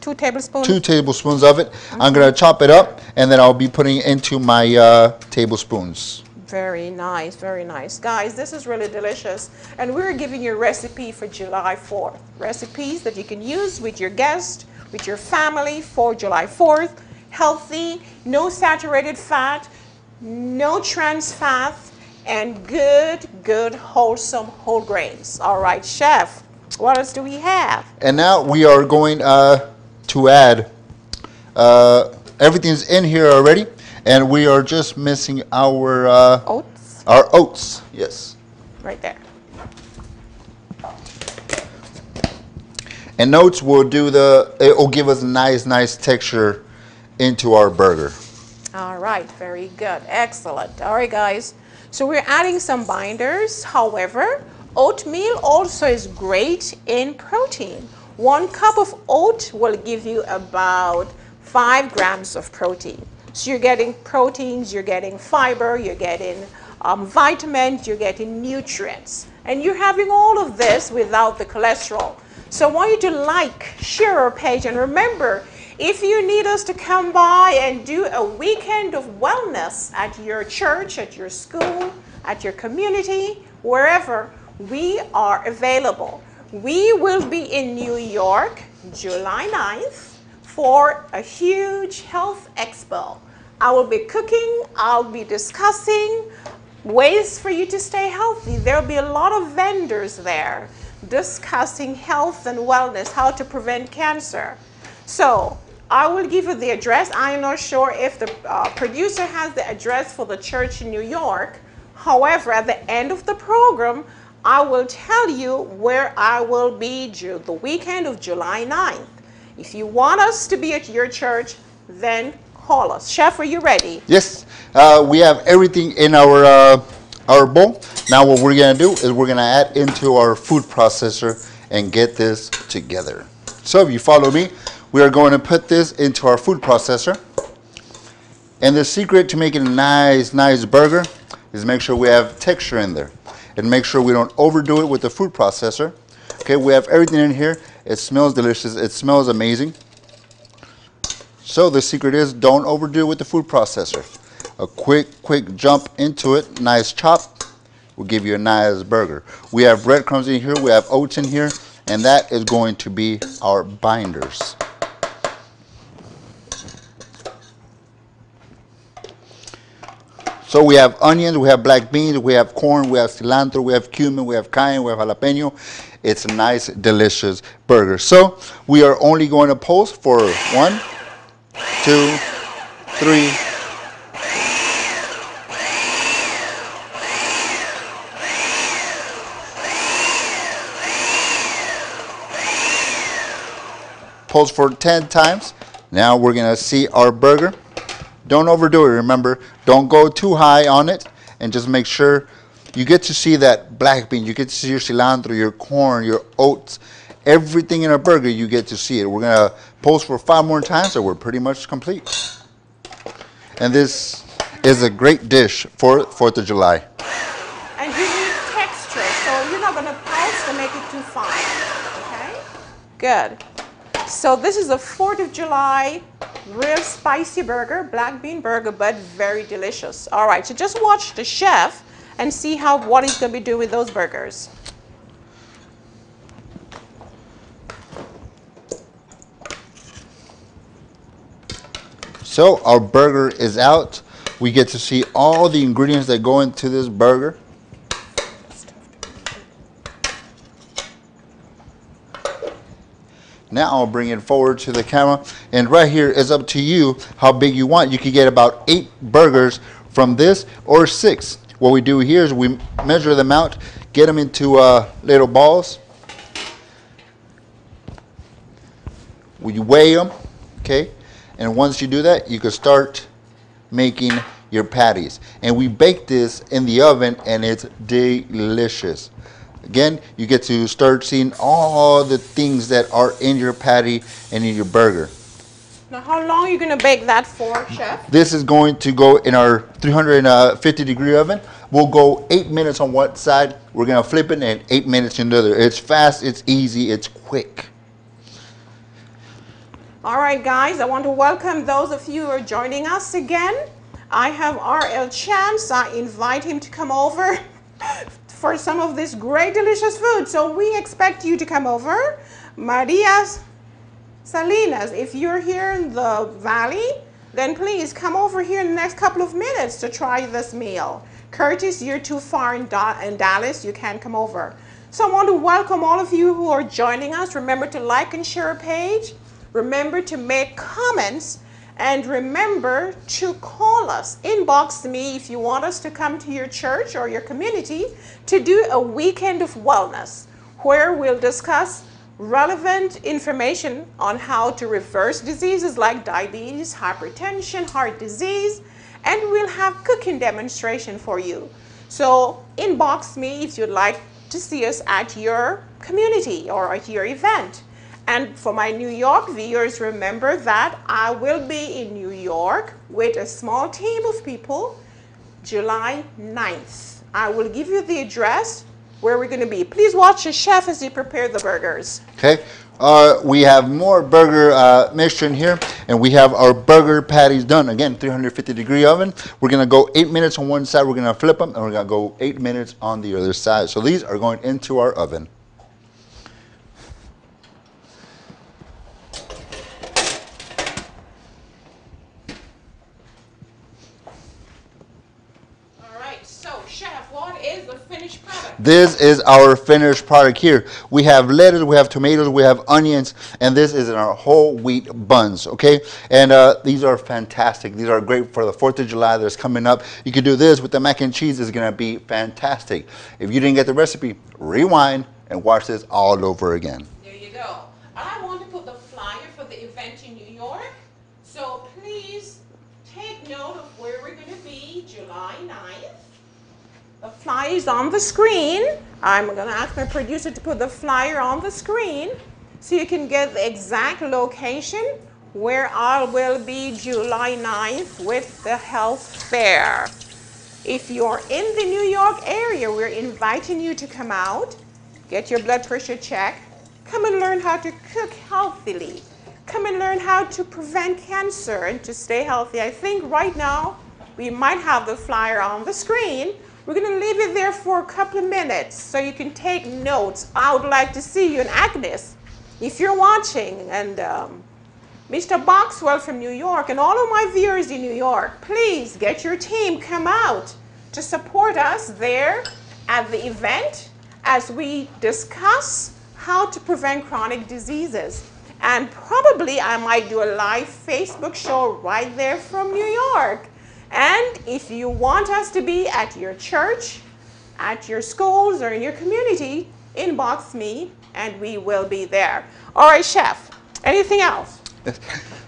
2 tablespoons. 2 tablespoons of it. I'm going to chop it up, and then I'll be putting it into my tablespoons. Very nice, very nice. Guys, this is really delicious. And we're giving you a recipe for July 4th. Recipes that you can use with your guests, with your family for July 4th. Healthy, no saturated fat, no trans fats, and good, wholesome whole grains. All right, Chef, what else do we have? And now we are going to add, everything's in here already, and we are just missing our Oats? Our oats, yes. Right there. And oats will do it will give us a nice texture into our burger. All right, very good, excellent. All right, guys. So we're adding some binders. However, oatmeal also is great in protein. 1 cup of oat will give you about 5 grams of protein. So you're getting proteins, you're getting fiber, you're getting vitamins, you're getting nutrients. And you're having all of this without the cholesterol. So I want you to like, share our page, and remember, if you need us to come by and do a weekend of wellness at your church, at your school, at your community, wherever, we are available. We will be in New York, July 9th, for a huge health expo. I will be cooking, I'll be discussing ways for you to stay healthy. There'll be a lot of vendors there discussing health and wellness, how to prevent cancer. So I will give you the address. I'm not sure if the producer has the address for the church in New York. However, at the end of the program, I will tell you where I will be the weekend of July 9th. If you want us to be at your church, then call us. Chef, are you ready? Yes, we have everything in our bowl. Now what we're going to do is we're going to add into our food processor and get this together. So if you follow me, we are going to put this into our food processor. And the secret to making a nice burger is make sure we have texture in there. And make sure we don't overdo it with the food processor. Okay, we have everything in here. It smells delicious. It smells amazing. So the secret is don't overdo it with the food processor. A quick jump into it, nice chop, will give you a nice burger. We have breadcrumbs in here, we have oats in here, and that is going to be our binders. So we have onions, we have black beans, we have corn, we have cilantro, we have cumin, we have cayenne, we have jalapeno. It's a nice, delicious burger. So we are only going to post for 1, 2, 3. Post for 10 times. Now we're going to see our burger. Don't overdo it. Remember, don't go too high on it, and just make sure you get to see that black bean. You get to see your cilantro, your corn, your oats, everything in a burger. You get to see it. We're going to post for 5 more times, so we're pretty much complete. And this is a great dish for 4th of July. And So you're not going to pulse to make it too fine. Okay? Good. So this is a 4th of July real spicy burger, black bean burger, but very delicious. All right, so just watch the chef and see what he's going to be doing with those burgers. So our burger is out. We get to see all the ingredients that go into this burger. Now I'll bring it forward to the camera, and right here is up to you how big you want. You can get about 8 burgers from this, or 6. What we do here is we measure them out, get them into little balls. We weigh them, okay? And once you do that, you can start making your patties. And we bake this in the oven, and it's delicious. Again, you get to start seeing all the things that are in your patty and in your burger. Now, how long are you going to bake that for, Chef? This is going to go in our 350-degree oven. We'll go 8 minutes on one side. We're going to flip it, and 8 minutes in the other. It's fast, it's easy, it's quick. All right, guys, I want to welcome those of you who are joining us again. I have R.L. Chance. I invite him to come over for some of this great, delicious food. So we expect you to come over. Maria Salinas, if you're here in the valley, then please come over here in the next couple of minutes to try this meal. Curtis, you're too far in Dallas, you can't come over. So I want to welcome all of you who are joining us. Remember to like and share our page. Remember to make comments, and remember to call us, inbox me if you want us to come to your church or your community to do a weekend of wellness where we'll discuss relevant information on how to reverse diseases like diabetes, hypertension, heart disease, and we'll have cooking demonstration for you. So inbox me if you'd like to see us at your community or at your event. And for my New York viewers, remember that I will be in New York with a small team of people July 9th. I will give you the address where we're going to be. Please watch the chef as he prepares the burgers. Okay. We have more burger mixture in here, and we have our burger patties done. Again, 350-degree oven. We're going to go 8 minutes on one side. We're going to flip them, and we're going to go 8 minutes on the other side. So these are going into our oven. This is our finished product here. We have lettuce, we have tomatoes, we have onions, and this is in our whole wheat buns, okay? And these are fantastic. These are great for the 4th of July that's coming up. You can do this with the mac and cheese. It's going to be fantastic. If you didn't get the recipe, rewind and watch this all over again. There you go. I want to put the flyer for the event in New York, so please take note of where we're going to be July 9th. The flyer is on the screen. I'm going to ask my producer to put the flyer on the screen so you can get the exact location where I will be July 9th with the health fair. If you're in the New York area, we're inviting you to come out, get your blood pressure checked, come and learn how to cook healthily, come and learn how to prevent cancer and to stay healthy. I think right now we might have the flyer on the screen. We're going to leave it there for a couple of minutes so you can take notes. I would like to see you. And Agnes, if you're watching, and Mr. Boxwell from New York, and all of my viewers in New York, please get your team, come out to support us there at the event as we discuss how to prevent chronic diseases. And probably I might do a live Facebook show right there from New York. And if you want us to be at your church, at your schools, or in your community, inbox me and we will be there. All right, Chef, anything else?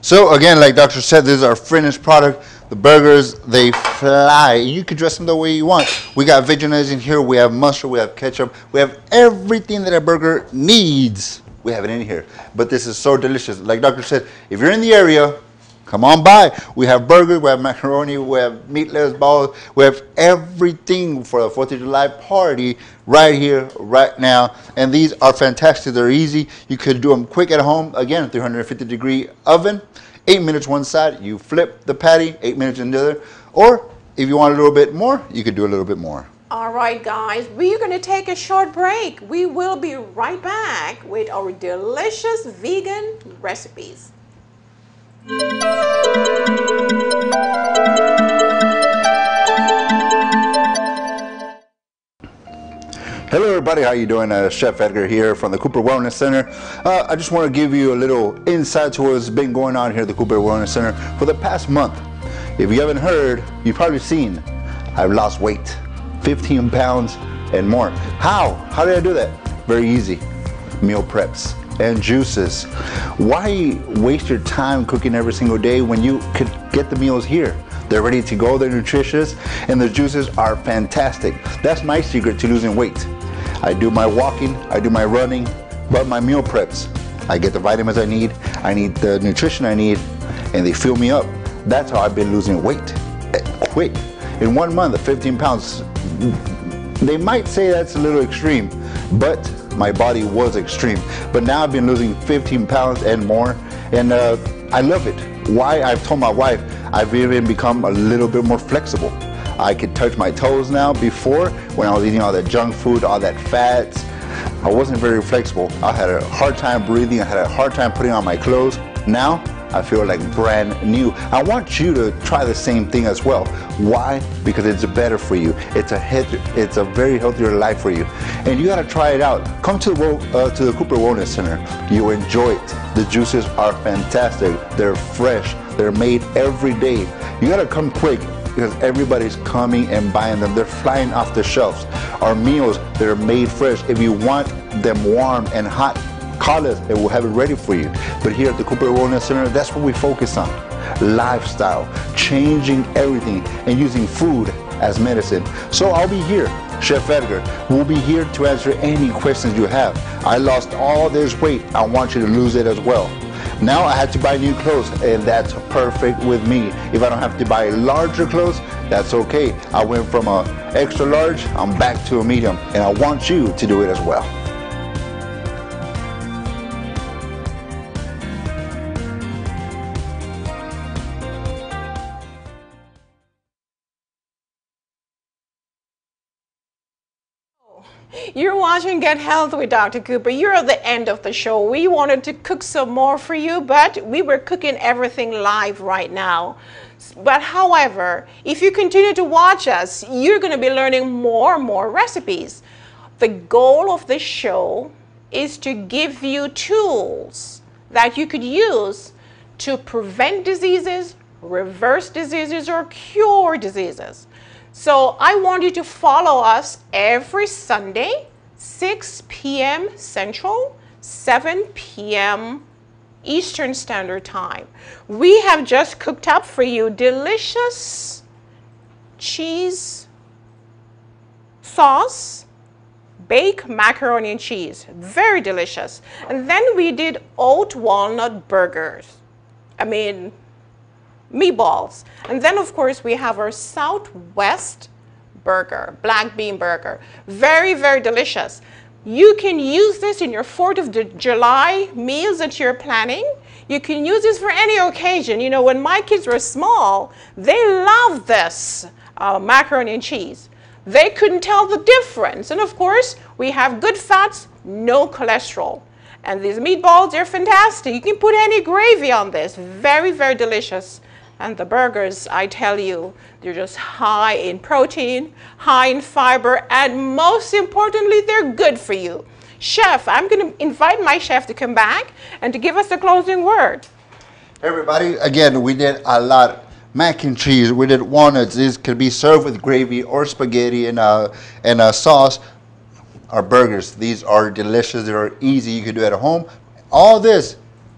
So again, like Doctor said, this is our finished product. The burgers, they fly. You can dress them the way you want. We got veggies in here. We have mustard. We have ketchup. We have everything that a burger needs. We have it in here. But this is so delicious. Like Doctor said, if you're in the area, come on by. We have burgers, we have macaroni, we have meatless balls, we have everything for the 4th of July party right here, right now. And these are fantastic. They're easy. You could do them quick at home. Again, 350-degree oven. 8 minutes one side. You flip the patty, 8 minutes in the other. Or if you want a little bit more, you could do a little bit more. All right, guys, we're going to take a short break. We will be right back with our delicious vegan recipes. Hello everybody, how you doing? Chef Edgar here from the Cooper Wellness Center. I just want to give you a little insight to what's been going on here at the Cooper Wellness Center for the past month. If you haven't heard, you've probably seen I've lost weight, 15 pounds and more. How? How did I do that? Very easy. Meal preps and juices. Why waste your time cooking every single day when you could get the meals here? They're ready to go, they're nutritious, and the juices are fantastic. That's my secret to losing weight. I do my walking, I do my running, but my meal preps, I get the vitamins I need the nutrition I need, and they fill me up. That's how I've been losing weight, quick. In 1 month, 15 pounds, they might say that's a little extreme, but my body was extreme. But now I've been losing 15 pounds and more, and I love it. Why? I've told my wife, I've even become a little bit more flexible. I could touch my toes now. Before, when I was eating all that junk food, all that fats, I wasn't very flexible. I had a hard time breathing. I had a hard time putting on my clothes. Now, I feel like brand new. I want you to try the same thing as well. Why? Because it's better for you. It's a very healthier life for you. And you gotta try it out. Come to the Cooper Wellness Center. You'll enjoy it. The juices are fantastic. They're fresh. They're made every day. You gotta come quick because everybody's coming and buying them. They're flying off the shelves. Our meals, they're made fresh. If you want them warm and hot, call us and we'll have it ready for you. But here at the Cooper Wellness Center, that's what we focus on. Lifestyle, changing everything, and using food as medicine. So I'll be here, Chef Edgar. We'll be here to answer any questions you have. I lost all this weight. I want you to lose it as well. Now I had to buy new clothes, and that's perfect with me. If I don't have to buy larger clothes, that's okay. I went from an extra large, I'm back to a medium, and I want you to do it as well. You're watching Get Healthy with Dr. Cooper. You're at the end of the show. We wanted to cook some more for you, but we were cooking everything live right now. But however, if you continue to watch us, you're going to be learning more and more recipes. The goal of this show is to give you tools that you could use to prevent diseases, reverse diseases, or cure diseases. So I want you to follow us every Sunday, 6 p.m. Central, 7 p.m. Eastern Standard Time. We have just cooked up for you delicious cheese sauce, baked macaroni and cheese. Very delicious. And then we did oat walnut burgers. Meatballs. And then of course we have our Southwest burger, black bean burger. Very, very delicious. You can use this in your 4th of July meals that you're planning. You can use this for any occasion. You know, when my kids were small, they loved this macaroni and cheese. They couldn't tell the difference. And of course, we have good fats, no cholesterol. And these meatballs, they're fantastic. You can put any gravy on this. Very, very delicious. And the burgers, I tell you, they're just high in protein, high in fiber, and most importantly, they're good for you. Chef, I'm going to invite my chef to come back and to give us the closing word. Everybody, again, we did a lot. Mac and cheese, we did walnuts. These could be served with gravy or spaghetti and a sauce. Our burgers, these are delicious. They are easy. You can do it at home. All this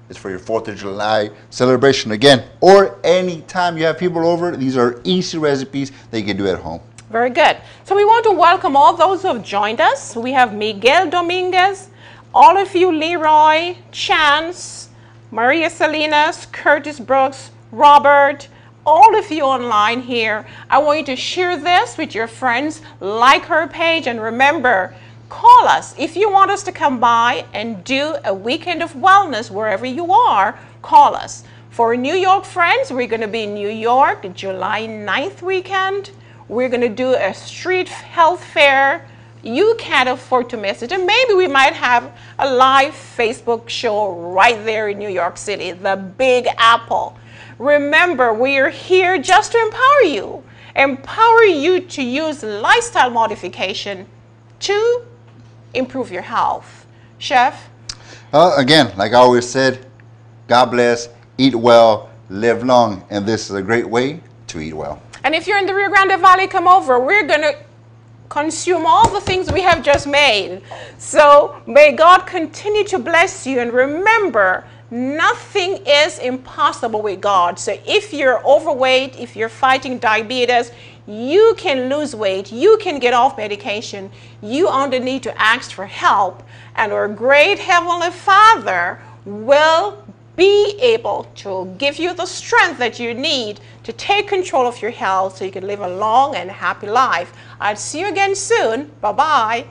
is for your 4th of July celebration again, or anytime you have people over. These are easy recipes that you can do at home. Very good. So we want to welcome all those who have joined us. We have Miguel Dominguez, all of you, Leroy, Chance, Maria Salinas, Curtis Brooks, Robert, all of you online here, I want you to share this with your friends, like our page, and remember, call us. If you want us to come by and do a weekend of wellness wherever you are, call us. For New York friends, we're going to be in New York July 9th weekend. We're going to do a street health fair. You can't afford to miss it. And maybe we might have a live Facebook show right there in New York City, the Big Apple. Remember, we are here just to empower you to use lifestyle modification to improve your health. Chef? Again, like I always said, God bless, eat well, live long, and this is a great way to eat well. And if you're in the Rio Grande Valley, come over. We're going to consume all the things we have just made. So may God continue to bless you, and remember, nothing is impossible with God. So if you're overweight, if you're fighting diabetes, you can lose weight, you can get off medication. You only need to ask for help, and our great Heavenly Father will be able to give you the strength that you need to take control of your health so you can live a long and happy life. I'll see you again soon. Bye-bye.